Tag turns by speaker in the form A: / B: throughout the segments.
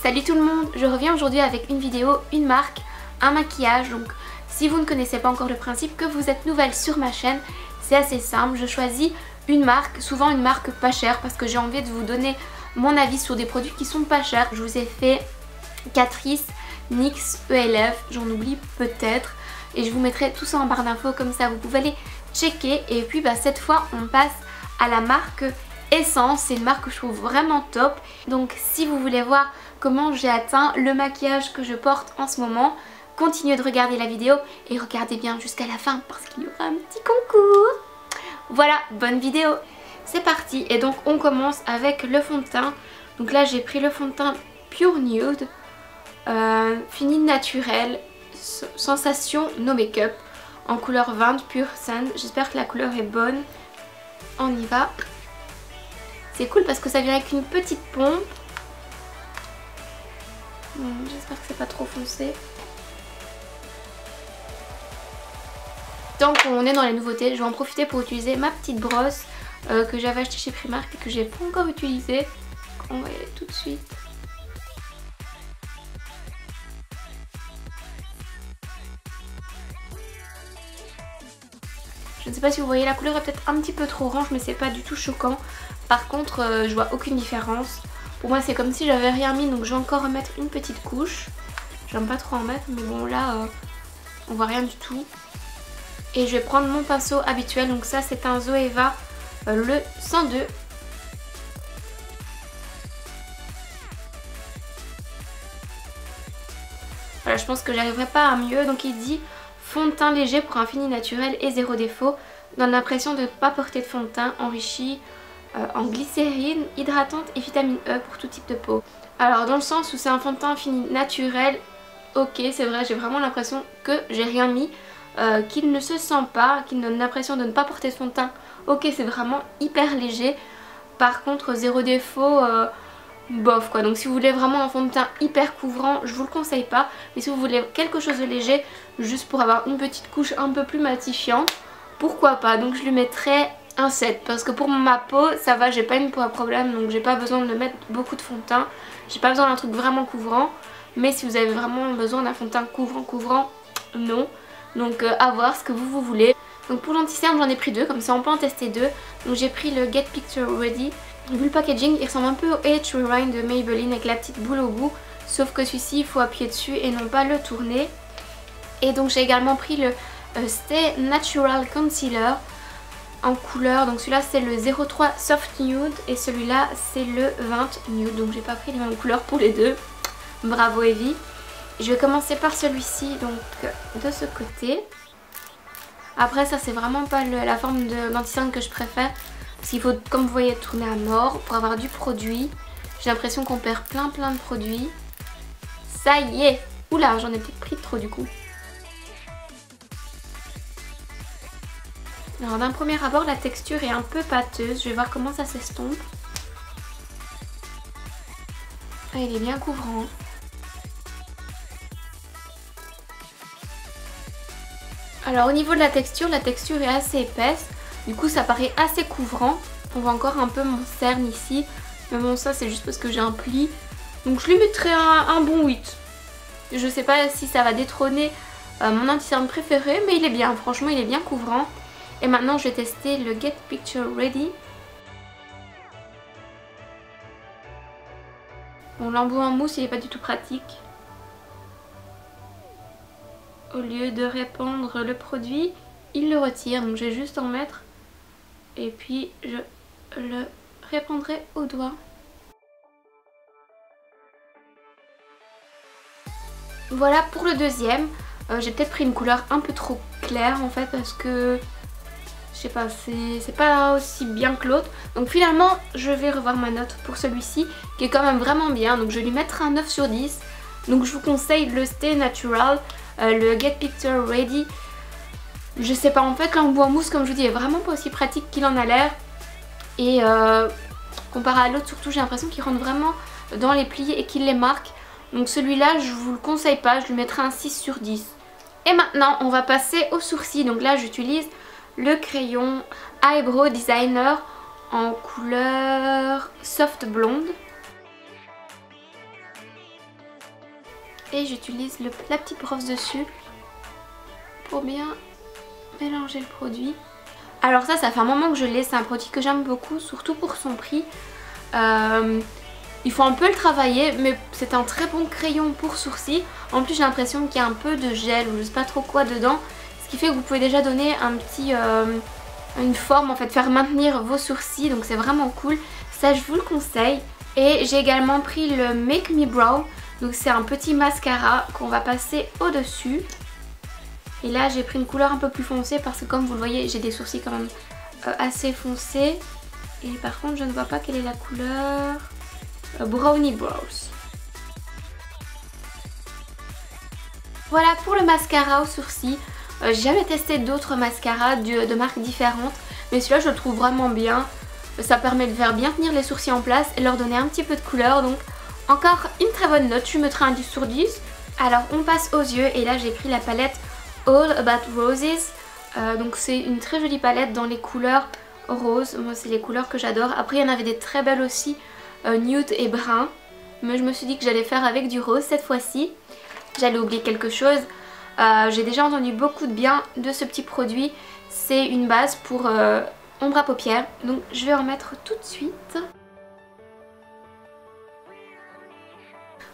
A: Salut tout le monde, je reviens aujourd'hui avec une vidéo, une marque, un maquillage. Donc si vous ne connaissez pas encore le principe, que vous êtes nouvelle sur ma chaîne, c'est assez simple. Je choisis une marque, souvent une marque pas chère, parce que j'ai envie de vous donner mon avis sur des produits qui sont pas chers. Je vous ai fait Catrice, NYX, ELF, j'en oublie peut-être. Et je vous mettrai tout ça en barre d'infos, comme ça vous pouvez aller checker. Et puis cette fois on passe à la marque Essence, c'est une marque que je trouve vraiment top. Donc si vous voulez voir comment j'ai atteint le maquillage que je porte en ce moment, continuez de regarder la vidéo et regardez bien jusqu'à la fin parce qu'il y aura un petit concours. Voilà, bonne vidéo. C'est parti, et donc on commence avec le fond de teint. Donc là j'ai pris le fond de teint Pure Nude, fini naturel, sensation no make-up, en couleur 20 Pure Sand. J'espère que la couleur est bonne. On y va. C'est cool parce que ça vient avec une petite pompe. J'espère que c'est pas trop foncé. Tant qu'on est dans les nouveautés, je vais en profiter pour utiliser ma petite brosse que j'avais achetée chez Primark et que j'ai pas encore utilisée. On va y aller tout de suite. Je ne sais pas si vous voyez, la couleur est peut-être un petit peu trop orange, mais c'est pas du tout choquant. Par contre, je vois aucune différence. Pour moi, c'est comme si j'avais rien mis, donc je vais encore remettre une petite couche. J'aime pas trop en mettre, mais bon là, on voit rien du tout. Et je vais prendre mon pinceau habituel, donc ça c'est un Zoeva le 102. Voilà, je pense que j'arriverai pas à mieux. Donc il dit fond de teint léger pour un fini naturel et zéro défaut. Donne l'impression de ne pas porter de fond de teint, enrichi en glycérine, hydratante et vitamine E pour tout type de peau. Alors dans le sens où c'est un fond de teint fini naturel, ok c'est vrai, j'ai vraiment l'impression que j'ai rien mis, qu'il ne se sent pas, qu'il donne l'impression de ne pas porter de fond de teint. Ok, c'est vraiment hyper léger. Par contre zéro défaut, bof quoi. Donc si vous voulez vraiment un fond de teint hyper couvrant, je vous le conseille pas. Mais si vous voulez quelque chose de léger, juste pour avoir une petite couche un peu plus matifiante, pourquoi pas. Donc je lui mettrai un 7 parce que pour ma peau ça va, j'ai pas une peau à problème, donc j'ai pas besoin de mettre beaucoup de fond de teint. J'ai pas besoin d'un truc vraiment couvrant. Mais si vous avez vraiment besoin d'un fond de teint couvrant, non. Donc à voir ce que vous voulez. Donc pour l'anti-cerne j'en ai pris deux, comme ça on peut en tester deux. Donc j'ai pris le Get Picture Ready. Vu le packaging il ressemble un peu au Age Rewind de Maybelline avec la petite boule au bout. Sauf que celui-ci il faut appuyer dessus et non pas le tourner. Et donc j'ai également pris le Stay Natural Concealer en couleur. Donc celui-là c'est le 03 Soft Nude et celui-là c'est le 20 Nude. Donc j'ai pas pris les mêmes couleurs pour les deux. Bravo Evie. Je vais commencer par celui-ci, donc de ce côté. Après ça c'est vraiment pas la forme d'anti-cerne que je préfère. Parce qu'il faut, comme vous voyez, tourner à mort pour avoir du produit. J'ai l'impression qu'on perd plein de produits. Ça y est. Oula, j'en ai peut-être pris trop du coup. Alors d'un premier abord la texture est un peu pâteuse. Je vais voir comment ça s'estompe. Ah, il est bien couvrant. Alors au niveau de la texture est assez épaisse. Du coup ça paraît assez couvrant. On voit encore un peu mon cerne ici. Mais bon ça c'est juste parce que j'ai un pli. Donc je lui mettrai un bon 8. Je sais pas si ça va détrôner mon anti-cerne préféré. Mais il est bien, franchement il est bien couvrant. Et maintenant je vais tester le Get Picture Ready. Bon, l'embout en mousse il est pas du tout pratique. Au lieu de répandre le produit, il le retire. Donc je vais juste en mettre. Et puis je le répandrai au doigt. Voilà pour le deuxième. J'ai peut-être pris une couleur un peu trop claire en fait parce que je sais pas, c'est pas aussi bien que l'autre. Donc finalement je vais revoir ma note pour celui-ci qui est quand même vraiment bien. Donc je vais lui mettre un 9 sur 10. Donc je vous conseille le Stay Natural, le Get Picture Ready. Je sais pas, en fait l'embout en mousse comme je vous dis est vraiment pas aussi pratique qu'il en a l'air. Et comparé à l'autre surtout j'ai l'impression qu'il rentre vraiment dans les plis et qu'il les marque. Donc celui-là je vous le conseille pas, je lui mettrai un 6 sur 10. Et maintenant on va passer aux sourcils. Donc là j'utilise le crayon Eyebrow Designer en couleur Soft Blonde. et j'utilise la petite brosse dessus pour bien mélanger le produit. Alors ça fait un moment que je l'ai, c'est un produit que j'aime beaucoup, surtout pour son prix. Il faut un peu le travailler, mais c'est un très bon crayon pour sourcils. En plus j'ai l'impression qu'il y a un peu de gel ou je sais pas trop quoi dedans, ce qui fait que vous pouvez déjà donner un petit, une forme en fait, faire maintenir vos sourcils, donc c'est vraiment cool. Ça je vous le conseille. Et j'ai également pris le Make Me Brow, donc c'est un petit mascara qu'on va passer au dessus. Et là j'ai pris une couleur un peu plus foncée parce que comme vous le voyez j'ai des sourcils quand même assez foncés. Et par contre je ne vois pas quelle est la couleur. Brownie Brows. Voilà pour le mascara aux sourcils. J'ai jamais testé d'autres mascaras de marques différentes, mais celui-là je le trouve vraiment bien. Ça permet de faire bien tenir les sourcils en place et leur donner un petit peu de couleur, donc encore une très bonne note, je mettrai un 10 sur 10. Alors on passe aux yeux et là j'ai pris la palette All About Roses. Donc c'est une très jolie palette dans les couleurs roses, moi c'est les couleurs que j'adore. Après il y en avait des très belles aussi, nude et brun, mais je me suis dit que j'allais faire avec du rose cette fois-ci. J'allais oublier quelque chose, j'ai déjà entendu beaucoup de bien de ce petit produit. C'est une base pour ombre à paupières, donc je vais en mettre tout de suite.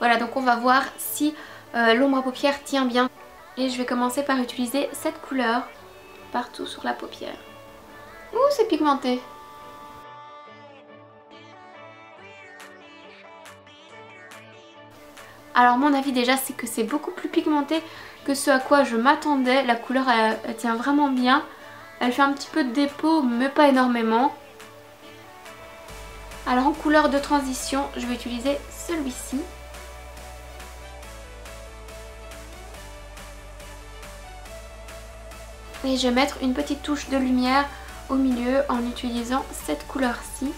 A: Voilà, donc on va voir si l'ombre à paupières tient bien. Et je vais commencer par utiliser cette couleur partout sur la paupière. Ouh, c'est pigmenté. Alors mon avis déjà c'est que c'est beaucoup plus pigmenté que ce à quoi je m'attendais. La couleur elle tient vraiment bien. Elle fait un petit peu de dépôt mais pas énormément. Alors en couleur de transition je vais utiliser celui-ci. Et je vais mettre une petite touche de lumière au milieu en utilisant cette couleur-ci.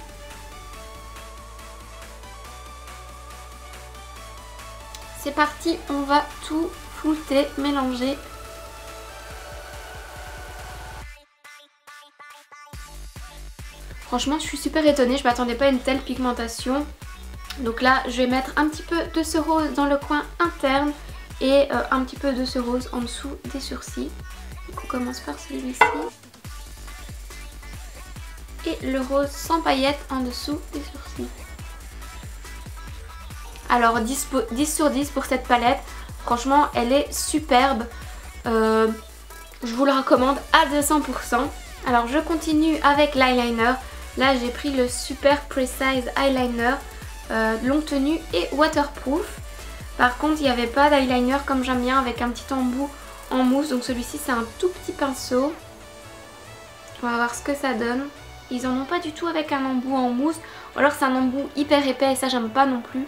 A: C'est parti, on va tout flouter, mélanger. Franchement, je suis super étonnée, je m'attendais pas à une telle pigmentation. Donc là, je vais mettre un petit peu de ce rose dans le coin interne et un petit peu de ce rose en dessous des sourcils. Donc on commence par celui-ci. Et le rose sans paillettes en dessous des sourcils. Alors 10 sur 10 pour cette palette, franchement elle est superbe, je vous la recommande à 200%. Alors je continue avec l'eyeliner, là j'ai pris le Super Precise Eyeliner, longue tenue et waterproof. Par contre il n'y avait pas d'eyeliner comme j'aime bien avec un petit embout en mousse, donc celui-ci c'est un tout petit pinceau. On va voir ce que ça donne. Ils en ont pas du tout avec un embout en mousse, ou alors c'est un embout hyper épais et ça j'aime pas non plus.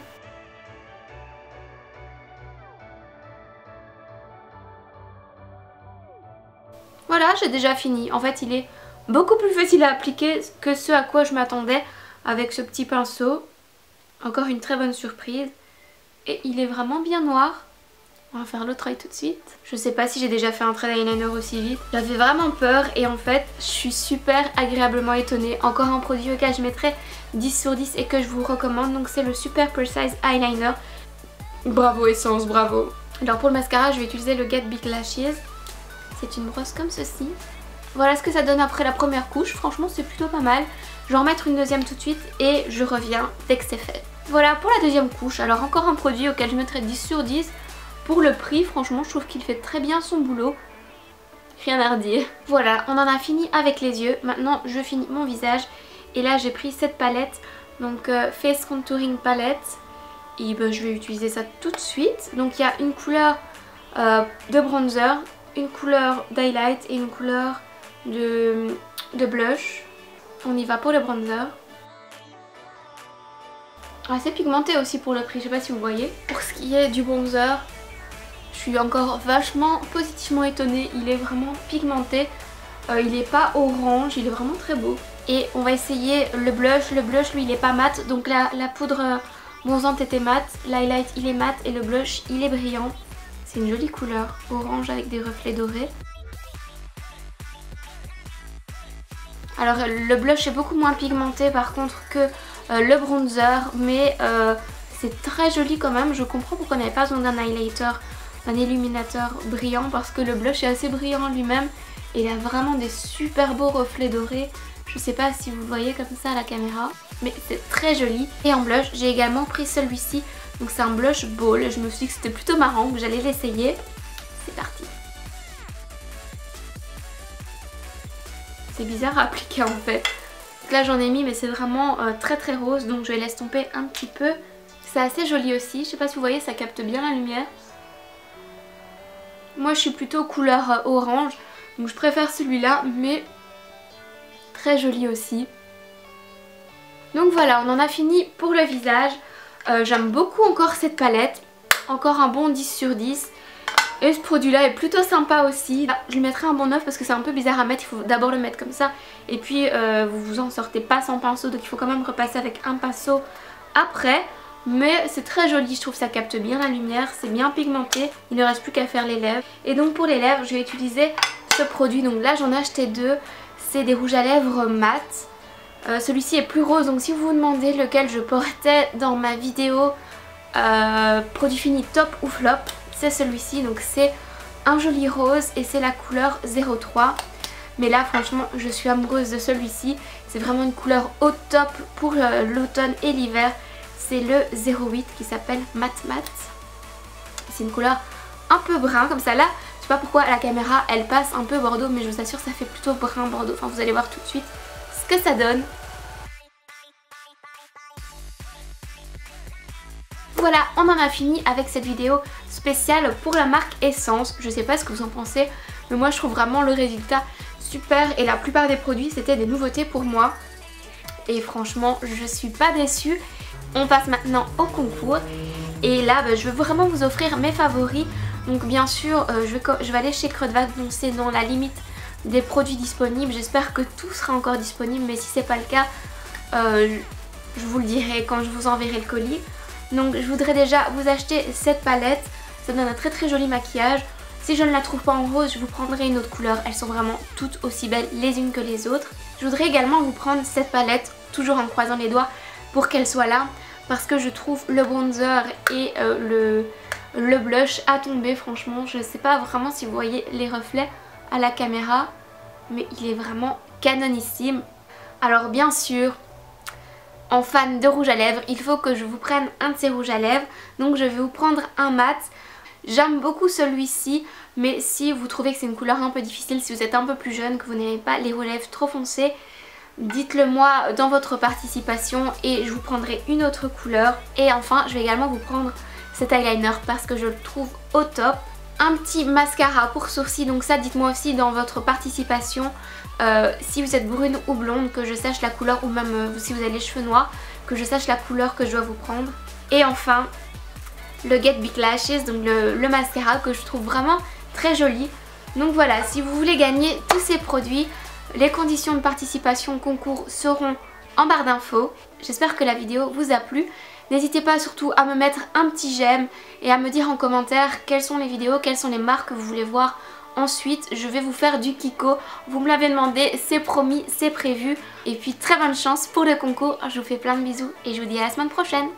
A: Voilà, j'ai déjà fini. En fait, il est beaucoup plus facile à appliquer que ce à quoi je m'attendais avec ce petit pinceau. Encore une très bonne surprise. Et il est vraiment bien noir. On va faire l'autre œil tout de suite. Je sais pas si j'ai déjà fait un trait d'eyeliner aussi vite. J'avais vraiment peur et en fait, je suis super agréablement étonnée. Encore un produit auquel je mettrais 10 sur 10 et que je vous recommande. Donc c'est le Super Precise Eyeliner. Bravo Essence, bravo. Alors pour le mascara, je vais utiliser le Get Big Lashes. C'est une brosse comme ceci. Voilà ce que ça donne après la première couche. Franchement c'est plutôt pas mal. Je vais en mettre une deuxième tout de suite et je reviens dès que c'est fait. Voilà pour la deuxième couche. Alors encore un produit auquel je mettrais 10 sur 10. Pour le prix, franchement je trouve qu'il fait très bien son boulot. Rien à redire. Voilà, on en a fini avec les yeux. Maintenant je finis mon visage. Et là j'ai pris cette palette. Donc Face Contouring Palette. Et ben, je vais utiliser ça tout de suite. Donc il y a une couleur de bronzer, une couleur d'highlight et une couleur de blush. On y va pour le bronzer. Assez pigmenté aussi pour le prix, je sais pas si vous voyez. Pour ce qui est du bronzer, je suis encore vachement positivement étonnée. Il est vraiment pigmenté, il est pas orange, il est vraiment très beau. Et on va essayer le blush. Le blush lui il est pas mat, donc la poudre bronzante était mat, l'highlight il est mat et le blush il est brillant. C'est une jolie couleur, orange avec des reflets dorés. Alors le blush est beaucoup moins pigmenté par contre que le bronzer, mais c'est très joli quand même. Je comprends pourquoi on n'avait pas besoin d'un highlighter, d'un illuminateur brillant, parce que le blush est assez brillant en lui-même et il a vraiment des super beaux reflets dorés. Je sais pas si vous le voyez comme ça à la caméra, mais c'est très joli. Et en blush, j'ai également pris celui-ci. Donc c'est un blush ball. Je me suis dit que c'était plutôt marrant, que j'allais l'essayer. C'est parti. C'est bizarre à appliquer en fait. Donc là j'en ai mis, mais c'est vraiment très très rose, donc je laisse tomber un petit peu. C'est assez joli aussi. Je sais pas si vous voyez, ça capte bien la lumière. Moi je suis plutôt couleur orange, donc je préfère celui-là, mais très joli aussi. Donc voilà, on en a fini pour le visage. J'aime beaucoup encore cette palette. Encore un bon 10 sur 10. Et ce produit là est plutôt sympa aussi. Je lui mettrai un bon 9 parce que c'est un peu bizarre à mettre. Il faut d'abord le mettre comme ça. Et puis vous vous en sortez pas sans pinceau. Donc il faut quand même repasser avec un pinceau après. Mais c'est très joli, je trouve que ça capte bien la lumière. C'est bien pigmenté. Il ne reste plus qu'à faire les lèvres. Et donc pour les lèvres, je vais utiliser ce produit. Donc là j'en ai acheté deux. C'est des rouges à lèvres mat. Celui-ci est plus rose, donc si vous vous demandez lequel je portais dans ma vidéo produit fini top ou flop, c'est celui-ci. Donc c'est un joli rose et c'est la couleur 03. Mais là franchement je suis amoureuse de celui-ci. C'est vraiment une couleur au top pour l'automne et l'hiver. C'est le 08 qui s'appelle Mat Mat. C'est une couleur un peu brun comme ça. Là je sais pas pourquoi à la caméra elle passe un peu bordeaux, mais je vous assure ça fait plutôt brun bordeaux. Enfin vous allez voir tout de suite ce que ça donne. Voilà, on en a fini avec cette vidéo spéciale pour la marque Essence. Je sais pas ce que vous en pensez, mais moi je trouve vraiment le résultat super et la plupart des produits c'était des nouveautés pour moi. Et franchement je suis pas déçue. On passe maintenant au concours et là je vais vraiment vous offrir mes favoris. Donc bien sûr je vais aller chez Creux de Vague, donc c'est dans la limite des produits disponibles. J'espère que tout sera encore disponible, mais si c'est pas le cas je vous le dirai quand je vous enverrai le colis. Donc je voudrais déjà vous acheter cette palette, ça donne un très très joli maquillage. Si je ne la trouve pas en rose, je vous prendrai une autre couleur, elles sont vraiment toutes aussi belles les unes que les autres. Je voudrais également vous prendre cette palette, toujours en croisant les doigts pour qu'elle soit là, parce que je trouve le bronzer et le blush à tomber. Franchement je ne sais pas vraiment si vous voyez les reflets à la caméra, mais il est vraiment canonissime. Alors bien sûr, en fan de rouge à lèvres, il faut que je vous prenne un de ces rouges à lèvres. Donc je vais vous prendre un mat. J'aime beaucoup celui-ci, mais si vous trouvez que c'est une couleur un peu difficile, si vous êtes un peu plus jeune, que vous n'aimez pas les rouges à lèvres trop foncés, dites-le moi dans votre participation et je vous prendrai une autre couleur. Et enfin je vais également vous prendre cet eyeliner parce que je le trouve au top. Un petit mascara pour sourcils, donc ça dites-moi aussi dans votre participation si vous êtes brune ou blonde, que je sache la couleur, ou même si vous avez les cheveux noirs, que je sache la couleur que je dois vous prendre. Et enfin le Get Big Lashes, donc le mascara que je trouve vraiment très joli. Donc voilà, si vous voulez gagner tous ces produits, les conditions de participation au concours seront en barre d'infos. J'espère que la vidéo vous a plu. N'hésitez pas surtout à me mettre un petit j'aime et à me dire en commentaire quelles sont les vidéos, quelles sont les marques que vous voulez voir. Ensuite, je vais vous faire du Kiko. Vous me l'avez demandé, c'est promis, c'est prévu. Et puis très bonne chance pour le concours. Je vous fais plein de bisous et je vous dis à la semaine prochaine.